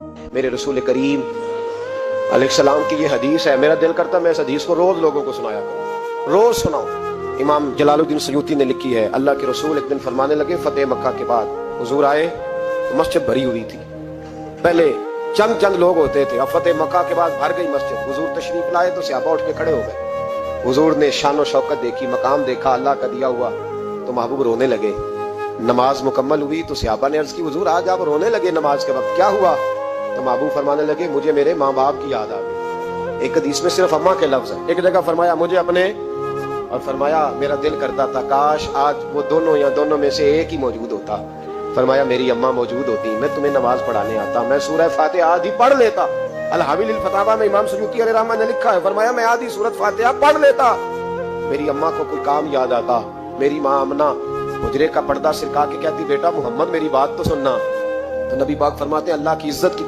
میرے رسول کریم علیہ السلام کی یہ حدیث ہے، میرا دل کرتا ہے میں اس حدیث کو روز لوگوں کو سنایا کروں، روز سناؤں۔ امام جلال الدین سیوطی نے لکھی ہے، اللہ کے رسول ایک دن فرمانے لگے فتح مکہ کے بعد حضور آئے تو مسجد بھری ہوئی تھی، پہلے چند لوگ ہوتے تھے، اب فتح مکہ کے بعد بھر گئی مسجد۔ حضور تشریف لائے تو صحابہ اٹھ کے کھڑے ہو گئے، حضور نے شان و شوکت دیکھی، مقام دیکھا اللہ کا دیا ہوا، تو محبوب رونے لگے۔ نماز مکمل ہوئی تو صحابہ نے عرض کی حضور آج آپ رونے لگے نماز کے وقت، کیا ہوا؟ تو محبوب فرمانے لگے مجھے میرے ماں باپ کی یاد آ گئی۔ ایک حدیث میں صرف اماں کے لفظ ہیں، ایک جگہ فرمایا مجھے اپنے، اور فرمایا میرا دل کرتا تھا کاش آج وہ دونوں یا دونوں میں سے ایک ہی موجود ہوتا۔ فرمایا میری اماں موجود ہوتی، میں تمہیں نماز پڑھانے آتا، میں سورہ فاتحہ آدھی پڑھ لیتا۔ الحاوی للفتاوی میں امام سیوطی علیہ الرحمہ نے لکھا ہے، فرمایا میں آدھی سورۃ فاتحہ پڑھ لیتا، میری اماں کو کوئی کام یاد آتا، میری ماں آمنہ حجرے کا پردہ سرکا کے کہتی بیٹا محمد میری بات تو سننا، تو نبی پاک فرماتے ہیں اللہ کی عزت کی